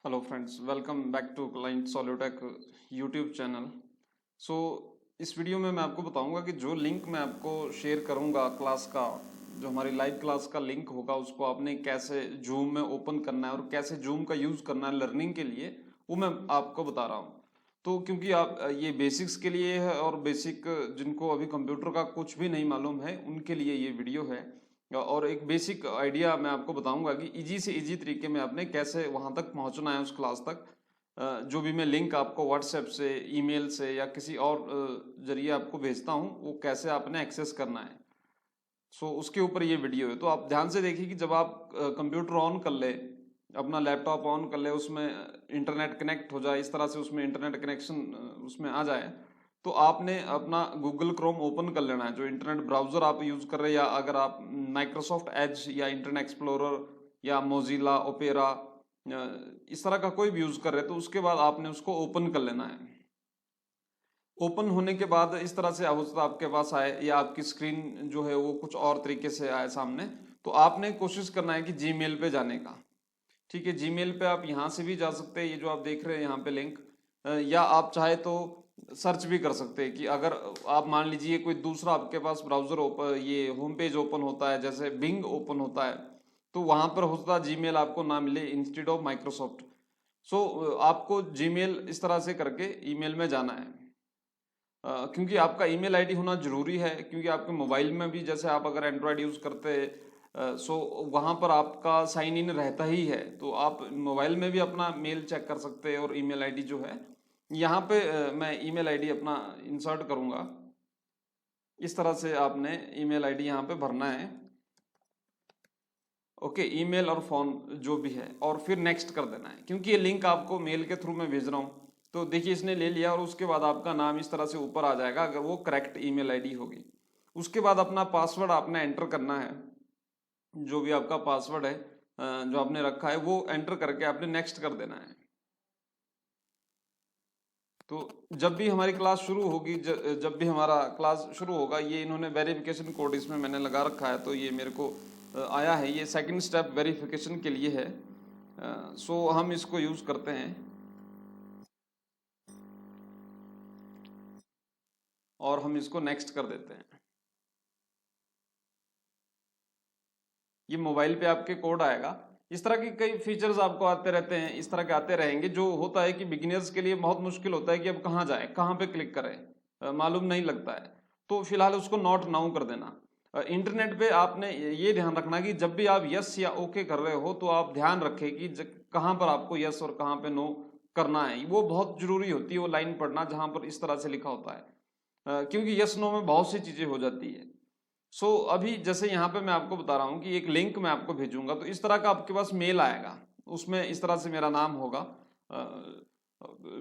Hello friends, welcome back to Client Solutek YouTube channel. So इस video में मैं आपको बताऊंगा कि जो लिंक मैं आपको शेयर करूंगा क्लास का, जो हमारी लाइव क्लास का लिंक होगा, उसको आपने कैसे जूम में ओपन करना है और कैसे जूम का यूज़ करना है लर्निंग के लिए, वो मैं आपको बता रहा हूँ। तो क्योंकि आप ये बेसिक्स के लिए है और बेसिक जिनको अभी कंप्यूटर का कुछ भी नहीं मालूम है उनके लिए ये वीडियो है। और एक बेसिक आइडिया मैं आपको बताऊंगा कि इजी से इजी तरीके में आपने कैसे वहां तक पहुंचना है उस क्लास तक। जो भी मैं लिंक आपको व्हाट्सएप से, ईमेल से या किसी और जरिए आपको भेजता हूं, वो कैसे आपने एक्सेस करना है। सो उसके ऊपर ये वीडियो है, तो आप ध्यान से देखिए कि जब आप कंप्यूटर ऑन कर ले, अपना लैपटॉप ऑन कर ले, उसमें इंटरनेट कनेक्ट हो जाए, इस तरह से उसमें इंटरनेट कनेक्शन उसमें आ जाए, तो आपने अपना गूगल क्रोम ओपन कर लेना है, जो इंटरनेट ब्राउजर आप यूज कर रहे हैं, या अगर आप माइक्रोसॉफ्ट एज या इंटरनेट एक्सप्लोरर या मोजिला ओपेरा इस तरह का कोई भी यूज कर रहे हैं, तो उसके बाद आपने उसको ओपन कर लेना है। ओपन होने के बाद इस तरह से होता आपके पास आए, या आपकी स्क्रीन जो है वो कुछ और तरीके से आए सामने, तो आपने कोशिश करना है कि जीमेल पे जाने का। ठीक है, जीमेल पे आप यहाँ से भी जा सकते हैं, ये जो आप देख रहे हैं यहाँ पे लिंक, या आप चाहे तो सर्च भी कर सकते हैं कि अगर आप मान लीजिए कोई दूसरा आपके पास ब्राउजर ओपन, ये होम पेज ओपन होता है, जैसे बिंग ओपन होता है, तो वहां पर होता जीमेल आपको ना मिले इंस्टेड ऑफ माइक्रोसॉफ्ट। सो आपको जीमेल इस तरह से करके ईमेल में जाना है। क्योंकि आपका ईमेल आईडी होना जरूरी है, क्योंकि आपके मोबाइल में भी, जैसे आप अगर एंड्रॉयड यूज करते हैं, सो वहाँ पर आपका साइन इन रहता ही है, तो आप मोबाइल में भी अपना मेल चेक कर सकते हैं। और ईमेल आईडी जो है यहाँ पे मैं ईमेल आईडी अपना इंसर्ट करूँगा। इस तरह से आपने ईमेल आईडी यहाँ पे भरना है। ओके, ईमेल और फोन जो भी है, और फिर नेक्स्ट कर देना है, क्योंकि ये लिंक आपको मेल के थ्रू मैं भेज रहा हूँ। तो देखिए, इसने ले लिया, और उसके बाद आपका नाम इस तरह से ऊपर आ जाएगा अगर वो करेक्ट ईमेल आईडी होगी। उसके बाद अपना पासवर्ड आपने एंटर करना है, जो भी आपका पासवर्ड है जो आपने रखा है, वो एंटर करके आपने नेक्स्ट कर देना है। तो जब भी हमारी क्लास शुरू होगी, जब भी हमारा क्लास शुरू होगा, ये इन्होंने वेरिफिकेशन कोड इसमें मैंने लगा रखा है, तो ये मेरे को आया है, ये सेकंड स्टेप वेरिफिकेशन के लिए है। सो हम इसको यूज करते हैं और हम इसको नेक्स्ट कर देते हैं। ये मोबाइल पे आपके कोड आएगा। इस तरह के कई फीचर्स आपको आते रहते हैं, इस तरह के आते रहेंगे। जो होता है कि बिगिनर्स के लिए बहुत मुश्किल होता है कि अब कहाँ जाए, कहाँ पे क्लिक करें, मालूम नहीं लगता है। तो फिलहाल उसको नोट नाउ कर देना। इंटरनेट पे आपने ये ध्यान रखना कि जब भी आप यस या ओके कर रहे हो, तो आप ध्यान रखें कि कहाँ पर आपको यस और कहाँ पे नो करना है। वो बहुत जरूरी होती है वो लाइन पढ़ना जहां पर इस तरह से लिखा होता है, क्योंकि यस नो में बहुत सी चीजें हो जाती है। अभी जैसे यहाँ पे मैं आपको बता रहा हूँ कि एक लिंक मैं आपको भेजूंगा, तो इस तरह का आपके पास मेल आएगा। उसमें इस तरह से मेरा नाम होगा,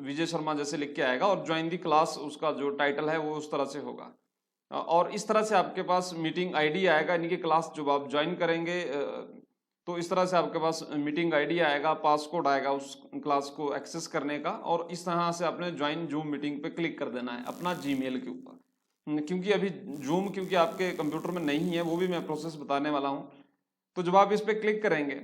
विजय शर्मा जैसे लिख के आएगा, और ज्वाइन दी क्लास उसका जो टाइटल है वो उस तरह से होगा। और इस तरह से आपके पास मीटिंग आईडी आएगा, यानी कि क्लास जब आप ज्वाइन करेंगे, तो इस तरह से आपके पास मीटिंग आईडी आएगा, पासकोड आएगा उस क्लास को एक्सेस करने का, और इस तरह से आपने ज्वाइन जूम मीटिंग पे क्लिक कर देना है अपना जीमेल के ऊपर। क्योंकि अभी जूम क्योंकि आपके कंप्यूटर में नहीं है, वो भी मैं प्रोसेस बताने वाला हूँ। तो जब आप इस पर क्लिक करेंगे,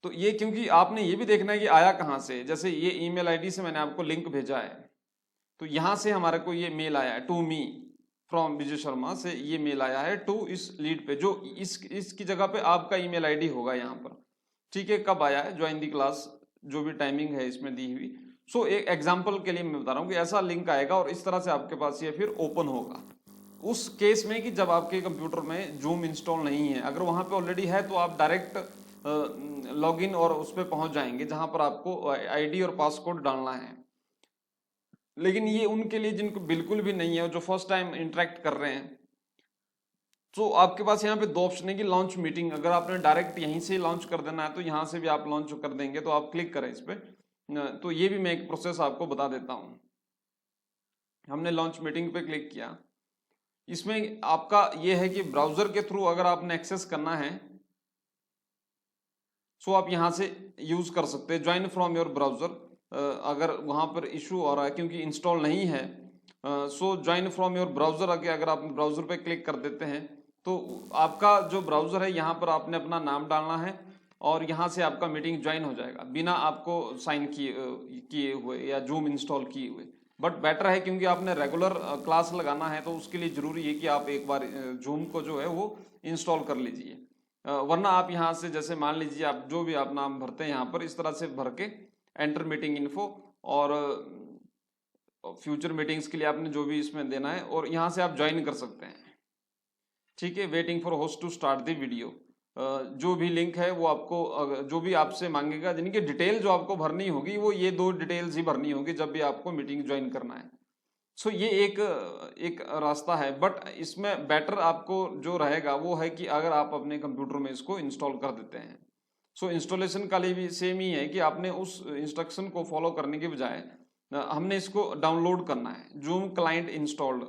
तो ये, क्योंकि आपने ये भी देखना है कि आया कहाँ से। जैसे ये ईमेल आईडी से मैंने आपको लिंक भेजा है, तो यहाँ से हमारे को ये मेल आया है, to me from Vijay Sharma से ये मेल आया है टू इस लीड पे, जो इसकी जगह पे आपका ईमेल आईडी होगा यहाँ पर। ठीक है, कब आया है, ज्वाइन दी क्लास, जो भी टाइमिंग है इसमें दी हुई। एक एग्जांपल के लिए मैं बता रहा हूँ कि ऐसा लिंक आएगा, और इस तरह से आपके पास ये फिर ओपन होगा। उस केस में कि जब आपके कंप्यूटर में जूम इंस्टॉल नहीं है, अगर वहां पे ऑलरेडी है, तो आप डायरेक्ट लॉगिन और उस पर पहुंच जाएंगे जहां पर आपको आईडी और पासकोड डालना है। लेकिन ये उनके लिए जिनको बिल्कुल भी नहीं है, जो फर्स्ट टाइम इंटरेक्ट कर रहे हैं, तो आपके पास यहाँ पे दो ऑप्शन है कि लॉन्च मीटिंग। अगर आपने डायरेक्ट यहीं से लॉन्च कर देना है, तो यहाँ से भी आप लॉन्च कर देंगे, तो आप क्लिक करें इस पे। तो ये भी मैं एक प्रोसेस आपको बता देता हूँ। हमने लॉन्च मीटिंग पे क्लिक किया। इसमें आपका ये है कि ब्राउजर के थ्रू अगर आपने एक्सेस करना है, आप यहाँ से यूज कर सकते हैं ज्वाइन फ्रॉम योर ब्राउजर। अगर वहां पर इशू आ रहा है क्योंकि इंस्टॉल नहीं है, ज्वाइन फ्रॉम योर ब्राउजर आके अगर आप ब्राउजर पे क्लिक कर देते हैं, तो आपका जो ब्राउजर है यहाँ पर आपने अपना नाम डालना है, और यहाँ से आपका मीटिंग ज्वाइन हो जाएगा बिना आपको साइन किए हुए या जूम इंस्टॉल किए हुए। बट बेटर है क्योंकि आपने रेगुलर क्लास लगाना है तो उसके लिए जरूरी है कि आप एक बार जूम को जो है वो इंस्टॉल कर लीजिए। वरना आप यहाँ से जैसे मान लीजिए आप जो भी आप नाम भरते हैं यहाँ पर इस तरह से भर के एंटर मीटिंग इन्फो और फ्यूचर मीटिंग्स के लिए आपने जो भी इसमें देना है और यहाँ से आप ज्वाइन कर सकते हैं। ठीक है, waiting for host to start the video. जो भी लिंक है वो आपको जो भी आपसे मांगेगा, जिनकी डिटेल जो आपको भरनी होगी वो ये 2 डिटेल्स ही भरनी होगी जब भी आपको मीटिंग ज्वाइन करना है। सो ये एक रास्ता है, बट इसमें बेटर आपको जो रहेगा वो है कि अगर आप अपने कंप्यूटर में इसको इंस्टॉल कर देते हैं। सो इंस्टॉलेशन का लिए भी सेम ही है कि आपने उस इंस्ट्रक्शन को फॉलो करने के बजाय हमने इसको डाउनलोड करना है, जूम क्लाइंट इंस्टॉल्ड,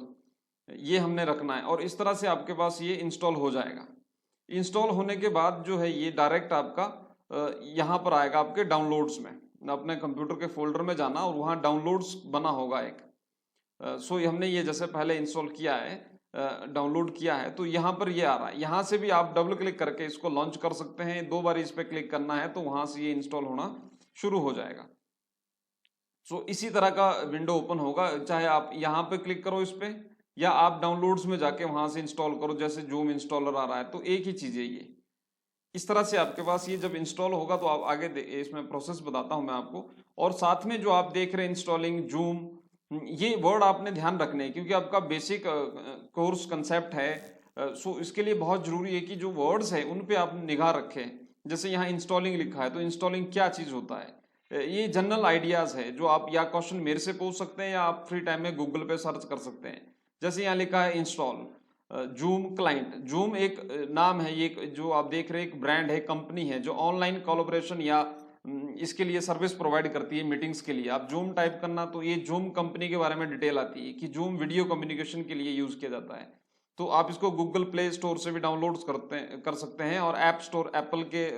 ये हमने रखना है और इस तरह से आपके पास ये इंस्टॉल हो जाएगा। इंस्टॉल होने के बाद जो है ये डायरेक्ट आपका यहाँ पर आएगा आपके डाउनलोड्स में। अपने कंप्यूटर के फोल्डर में जाना और वहाँ डाउनलोड्स बना होगा एक। सो हमने ये जैसे पहले इंस्टॉल किया है, डाउनलोड किया है, तो यहाँ पर ये आ रहा है। यहाँ से भी आप डबल क्लिक करके इसको लॉन्च कर सकते हैं। 2 बार इस पर क्लिक करना है तो वहाँ से ये इंस्टॉल होना शुरू हो जाएगा। सो इसी तरह का विंडो ओपन होगा, चाहे आप यहाँ पे क्लिक करो इस पे या आप डाउनलोड्स में जाके वहां से इंस्टॉल करो, जैसे जूम इंस्टॉलर आ रहा है, तो एक ही चीज है ये। इस तरह से आपके पास ये जब इंस्टॉल होगा तो आप आगे इसमें प्रोसेस बताता हूं मैं आपको। और साथ में जो आप देख रहे हैं इंस्टॉलिंग जूम, ये वर्ड आपने ध्यान रखने हैं क्योंकि आपका बेसिक कोर्स कंसेप्ट है। सो इसके लिए बहुत जरूरी है कि जो वर्ड्स है उन पे आप निगाह रखें। जैसे यहाँ इंस्टॉलिंग लिखा है तो इंस्टॉलिंग क्या चीज होता है, ये जनरल आइडियाज है जो आप या क्वेश्चन मेरे से पूछ सकते हैं या आप फ्री टाइम में गूगल पे सर्च कर सकते हैं। जैसे यहाँ लिखा है इंस्टॉल जूम क्लाइंट। जूम एक नाम है, ये जो आप देख रहे हैं एक ब्रांड है, कंपनी है जो ऑनलाइन कोलैबोरेशन या इसके लिए सर्विस प्रोवाइड करती है मीटिंग्स के लिए। आप जूम टाइप करना तो ये जूम कंपनी के बारे में डिटेल आती है कि जूम वीडियो कम्युनिकेशन के लिए यूज किया जाता है। तो आप इसको गूगल प्ले स्टोर से भी डाउनलोड कर सकते हैं और ऐप स्टोर एप्पल के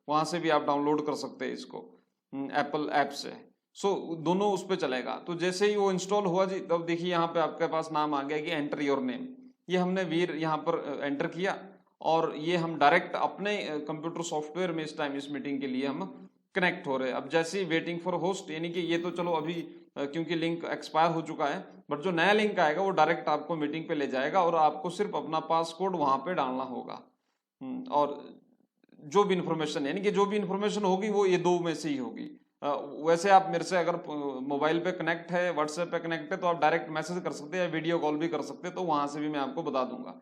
वहां से भी आप डाउनलोड कर सकते हैं इसको एप्पल ऐप से। सो दोनों उस पर चलेगा। तो जैसे ही वो इंस्टॉल हुआ जी, तब देखिए यहाँ पे आपके पास नाम आ गया कि एंटर योर नेम। ये हमने वीर यहाँ पर एंटर किया और ये हम डायरेक्ट अपने कंप्यूटर सॉफ्टवेयर में इस टाइम इस मीटिंग के लिए हम कनेक्ट हो रहे हैं। अब जैसे ही वेटिंग फॉर होस्ट, यानी कि ये तो चलो अभी क्योंकि लिंक एक्सपायर हो चुका है, बट जो नया लिंक आएगा वो डायरेक्ट आपको मीटिंग पे ले जाएगा और आपको सिर्फ अपना पासकोड वहां पे डालना होगा। और जो भी इंफॉर्मेशन, यानी कि जो भी इंफॉर्मेशन होगी वो ये 2 में से ही होगी। वैसे आप मेरे से अगर मोबाइल पे कनेक्ट है, व्हाट्सएप पे कनेक्ट है, तो आप डायरेक्ट मैसेज कर सकते हैं या वीडियो कॉल भी कर सकते हैं, तो वहां से भी मैं आपको बता दूंगा।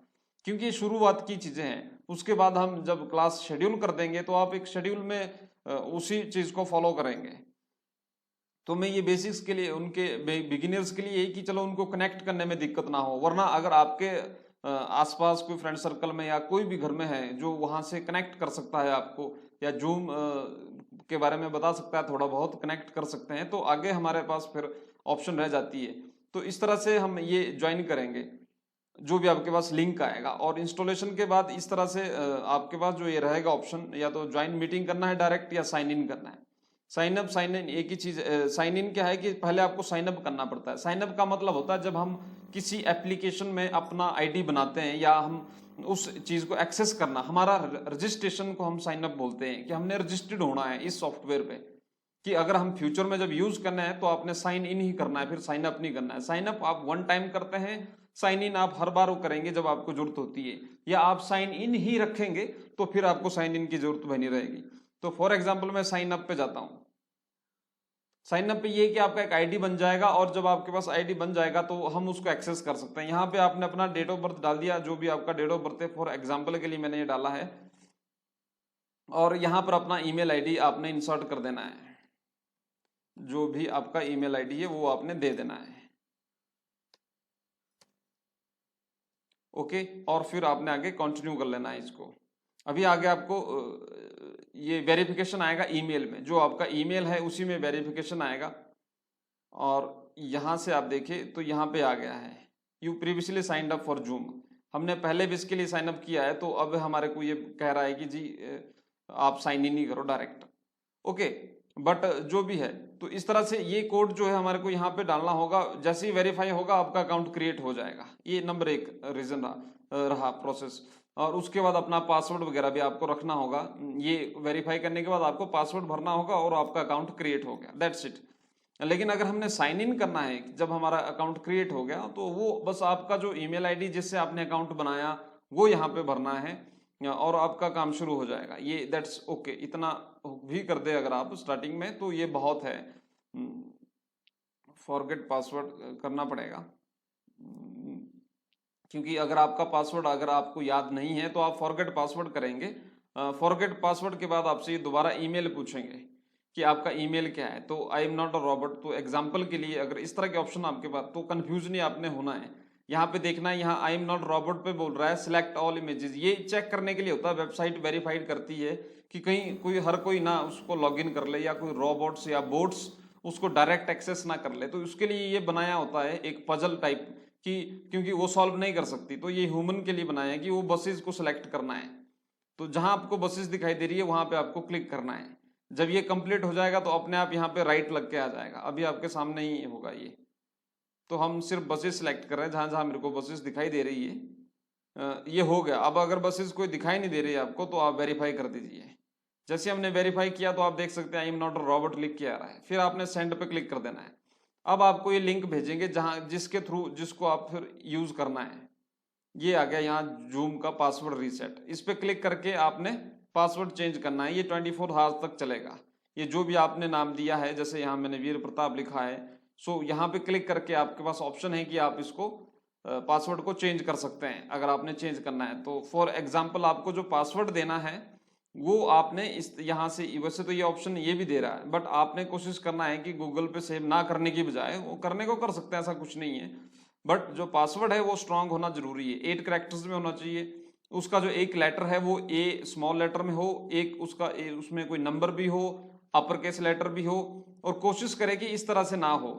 क्योंकि ये शुरुआत की चीजें हैं, उसके बाद हम जब क्लास शेड्यूल कर देंगे तो आप एक शेड्यूल में उसी चीज को फॉलो करेंगे। तो मैं ये बेसिक्स के लिए उनके बिगिनर्स के लिए यही कि चलो उनको कनेक्ट करने में दिक्कत ना हो। वरना अगर आपके आसपास कोई फ्रेंड सर्कल में या कोई भी घर में है जो वहां से कनेक्ट कर सकता है आपको या जूम के बारे में बता सकता है, थोड़ा बहुत कनेक्ट कर सकते हैं, तो आगे हमारे पास फिर ऑप्शन रह जाती है। तो इस तरह से हम ये ज्वाइन करेंगे जो भी आपके पास लिंक आएगा। और इंस्टॉलेशन के बाद इस तरह से आपके पास जो ये रहेगा ऑप्शन, या तो ज्वाइन मीटिंग करना है डायरेक्ट या साइन इन करना है। साइन अप साइन इन एक ही चीज। साइन इन क्या है कि पहले आपको साइन अप करना पड़ता है। साइन अप का मतलब होता है जब हम किसी एप्लीकेशन में अपना आईडी बनाते हैं या हम उस चीज को एक्सेस करना, हमारा रजिस्ट्रेशन को हम साइन अप बोलते हैं कि हमने रजिस्टर्ड होना है इस सॉफ्टवेयर पे, कि अगर हम फ्यूचर में जब यूज करना है तो आपने साइन इन ही करना है, फिर साइन अप नहीं करना है। साइन अप आप 1 टाइम करते हैं, साइन इन आप हर बार वो करेंगे जब आपको जरूरत होती है, या आप साइन इन ही रखेंगे तो फिर आपको साइन इन की जरूरत बनी रहेगी। तो फॉर एग्जाम्पल मैं साइन अप पे जाता हूं। साइन अप पे ये कि आपका एक आईडी बन जाएगा और जब आपके पास आईडी बन जाएगा तो हम उसको एक्सेस कर सकते हैं। यहाँ पे आपने अपना डेट ऑफ बर्थ डाल दिया, जो भी आपका डेट ऑफ बर्थ है, फॉर एग्जाम्पल के लिए मैंने ये डाला है, और यहाँ पर अपना ईमेल आईडी आपने इंसर्ट कर देना है। जो भी आपका ईमेल आईडी है वो आपने दे देना है। ओके, और फिर आपने आगे कंटिन्यू कर लेना है इसको। अभी आगे आपको ये वेरिफिकेशन आएगा ईमेल में, जो आपका ईमेल है उसी में वेरिफिकेशन आएगा। और यहाँ से आप देखें तो यहाँ पे आ गया है you previously signed up for zoom. हमने पहले भी इसके लिए साइन अप किया है, तो अब हमारे को ये कह रहा है कि जी आप साइन इन ही करो डायरेक्ट। ओके, बट जो भी है, तो इस तरह से ये कोड जो है हमारे को यहाँ पे डालना होगा। जैसे ही वेरीफाई होगा आपका अकाउंट क्रिएट हो जाएगा। ये नंबर 1 रीजन रहा प्रोसेस। और उसके बाद अपना पासवर्ड वगैरह भी आपको रखना होगा। ये वेरीफाई करने के बाद आपको पासवर्ड भरना होगा और आपका अकाउंट क्रिएट हो गया, दैट्स इट। लेकिन अगर हमने साइन इन करना है जब हमारा अकाउंट क्रिएट हो गया, तो वो बस आपका जो ईमेल आईडी जिससे आपने अकाउंट बनाया वो यहाँ पे भरना है और आपका काम शुरू हो जाएगा। ये दैट्स ओके, इतना भी कर दे अगर आप स्टार्टिंग में तो ये बहुत है। फॉरगेट पासवर्ड करना पड़ेगा, क्योंकि अगर आपका पासवर्ड अगर आपको याद नहीं है तो आप फॉरगेट पासवर्ड करेंगे। फॉरगेट पासवर्ड के बाद आपसे दोबारा ईमेल पूछेंगे कि आपका ईमेल क्या है, तो I am not a Robert. तो एग्जांपल के लिए अगर इस तरह के ऑप्शन आपके पास, तो कंफ्यूज नहीं आपने होना है। यहाँ पे देखना है, यहाँ आई एम नॉट रॉबर्ट पे बोल रहा है सिलेक्ट ऑल इमेजेस, ये चेक करने के लिए होता है। वेबसाइट वेरीफाइड करती है कि कहीं कोई हर कोई ना उसको लॉगिन कर ले या कोई रोबोट्स या बोट्स उसको डायरेक्ट एक्सेस ना कर ले, तो उसके लिए ये बनाया होता है एक पजल टाइप कि क्योंकि वो सॉल्व नहीं कर सकती, तो ये ह्यूमन के लिए बनाया है कि वो बसेस को सिलेक्ट करना है। तो जहां आपको बसेस दिखाई दे रही है वहां पे आपको क्लिक करना है। जब ये कंप्लीट हो जाएगा तो अपने आप यहाँ पे राइट लग के आ जाएगा, अभी आपके सामने ही होगा ये। तो हम सिर्फ बसेस सिलेक्ट कर रहे हैं जहां जहां मेरे को बसेस दिखाई दे रही है। ये हो गया। अब अगर बसेस कोई दिखाई नहीं दे रही है आपको तो आप वेरीफाई कर दीजिए। जैसे हमने वेरीफाई किया तो आप देख सकते हैं I am not a Robert लिख के आ रहा है, फिर आपने सेंड पे क्लिक कर देना है। अब आपको ये लिंक भेजेंगे जहां जिसके थ्रू जिसको आप फिर यूज करना है। ये आ गया यहाँ जूम का पासवर्ड रीसेट, इस पे क्लिक करके आपने पासवर्ड चेंज करना है। ये 24 आवर्स तक चलेगा। ये जो भी आपने नाम दिया है, जैसे यहाँ मैंने वीर प्रताप लिखा है, सो यहाँ पे क्लिक करके आपके पास ऑप्शन है कि आप इसको पासवर्ड को चेंज कर सकते हैं अगर आपने चेंज करना है तो। फॉर एग्जाम्पल आपको जो पासवर्ड देना है वो आपने इस यहाँ से, वैसे तो ये ऑप्शन ये भी दे रहा है, बट आपने कोशिश करना है कि गूगल पे सेव ना करने की बजाय, वो करने को कर सकते हैं ऐसा कुछ नहीं है, बट जो पासवर्ड है वो स्ट्रांग होना जरूरी है। 8 कैरेक्टर्स में होना चाहिए। उसका जो एक लेटर है वो ए स्मॉल लेटर में हो, एक उसका उसमें कोई नंबर भी हो, अपर केस लेटर भी हो, और कोशिश करें कि इस तरह से ना हो,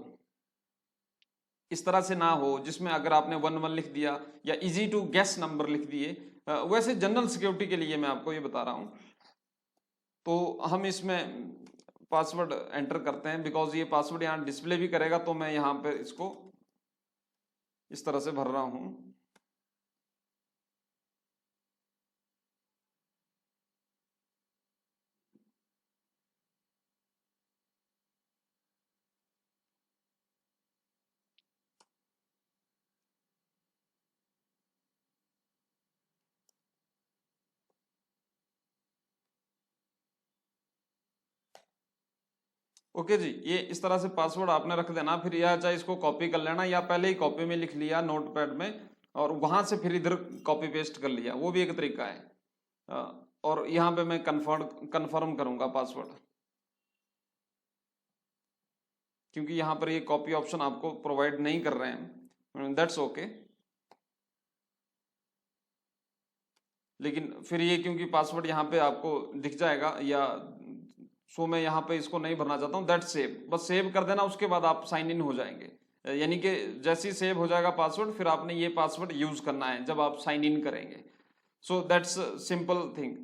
इस तरह से ना हो जिसमें अगर आपने 11 लिख दिया या इजी टू गेस नंबर लिख दिए। वैसे जनरल सिक्योरिटी के लिए मैं आपको ये बता रहा हूं। तो हम इसमें पासवर्ड एंटर करते हैं, बिकॉज ये पासवर्ड यहाँ डिस्प्ले भी करेगा, तो मैं यहाँ पे इसको इस तरह से भर रहा हूं। ओके जी, ये इस तरह से पासवर्ड आपने रख देना। फिर या चाहे इसको कॉपी कर लेना या पहले ही कॉपी में लिख लिया नोटपैड में और वहां से फिर इधर कॉपी पेस्ट कर लिया, वो भी एक तरीका है। और यहाँ पे मैं कन्फर्म करूंगा पासवर्ड, क्योंकि यहाँ पर ये कॉपी ऑप्शन आपको प्रोवाइड नहीं कर रहे हैं, दैट्स ओके। लेकिन फिर ये क्योंकि पासवर्ड यहाँ पे आपको दिख जाएगा, या सो मैं यहाँ पे इसको नहीं भरना चाहता हूँ, दैट सेव, बस सेव कर देना। उसके बाद आप साइन इन हो जाएंगे, यानी कि जैसे ही सेव हो जाएगा पासवर्ड, फिर आपने ये पासवर्ड यूज करना है जब आप साइन इन करेंगे। So that's simple thing.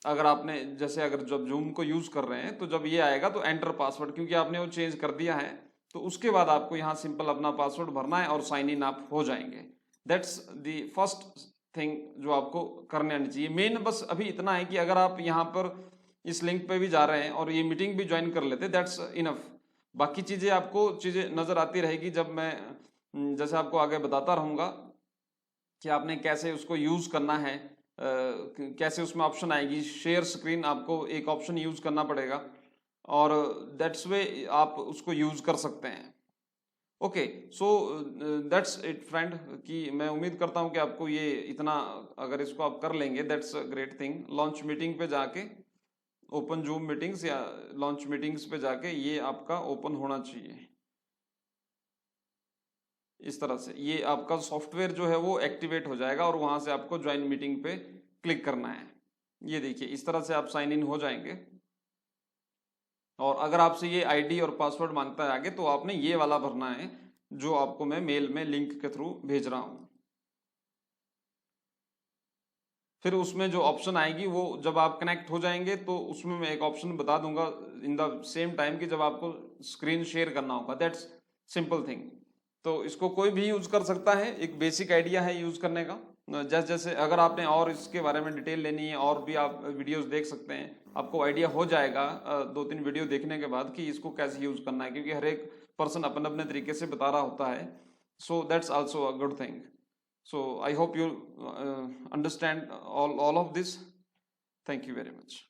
अगर आपने जैसे अगर जब जूम को यूज कर रहे हैं तो जब ये आएगा तो एंटर पासवर्ड, क्योंकि आपने वो चेंज कर दिया है, तो उसके बाद आपको यहाँ सिंपल अपना पासवर्ड भरना है और साइन इन आप हो जाएंगे। दैट्स द फर्स्ट थिंग जो आपको करने आनी चाहिए। मेन बस अभी इतना है कि अगर आप यहाँ पर इस लिंक पे भी जा रहे हैं और ये मीटिंग भी ज्वाइन कर लेते, दैट्स इनफ। बाकी चीजें आपको चीजें नजर आती रहेगी जब मैं जैसे आपको आगे बताता रहूंगा कि आपने कैसे उसको यूज करना है। कैसे उसमें ऑप्शन आएगी शेयर स्क्रीन, आपको एक ऑप्शन यूज करना पड़ेगा और दैट्स वे आप उसको यूज कर सकते हैं। Okay, so that's it friend, कि मैं उम्मीद करता हूं कि आपको ये इतना, अगर इसको आप कर लेंगे that's a great thing. Launch meeting पे जाके, ओपन जूम मीटिंग्स या लॉन्च मीटिंग्स पे जाके ये आपका ओपन होना चाहिए। इस तरह से ये आपका सॉफ्टवेयर जो है वो एक्टिवेट हो जाएगा और वहां से आपको ज्वाइन मीटिंग पे क्लिक करना है। ये देखिए इस तरह से आप साइन इन हो जाएंगे। और अगर आपसे ये आईडी और पासवर्ड मांगता है आगे, तो आपने ये वाला भरना है जो आपको मैं मेल में लिंक के थ्रू भेज रहा हूं। फिर उसमें जो ऑप्शन आएगी वो जब आप कनेक्ट हो जाएंगे तो उसमें मैं एक ऑप्शन बता दूंगा इन द सेम टाइम कि जब आपको स्क्रीन शेयर करना होगा, दैट्स सिंपल थिंग। तो इसको कोई भी यूज कर सकता है, एक बेसिक आइडिया है यूज करने का। जैसे जैसे अगर आपने और इसके बारे में डिटेल लेनी है और भी आप वीडियोस देख सकते हैं, आपको आइडिया हो जाएगा 2-3 वीडियो देखने के बाद कि इसको कैसे यूज करना है, क्योंकि हर एक पर्सन अपने अपने तरीके से बता रहा होता है. So that's also a good thing. So I hope you understand all of this. Thank you very much.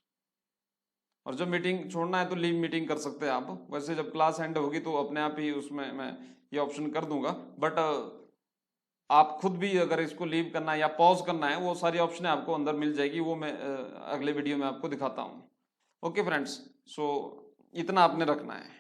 और जब मीटिंग छोड़ना है तो लीव मीटिंग कर सकते हैं आप. वैसे जब क्लास एंड होगी तो अपने आप ही उसमें मैं ये ऑप्शन कर दूंगा, बट आप खुद भी अगर इसको लीव करना है या पॉज करना है, वो सारी ऑप्शन आपको अंदर मिल जाएगी. वो मैं अगले वीडियो में आपको दिखाता हूँ. ओके फ्रेंड्स, सो इतना आपने रखना है.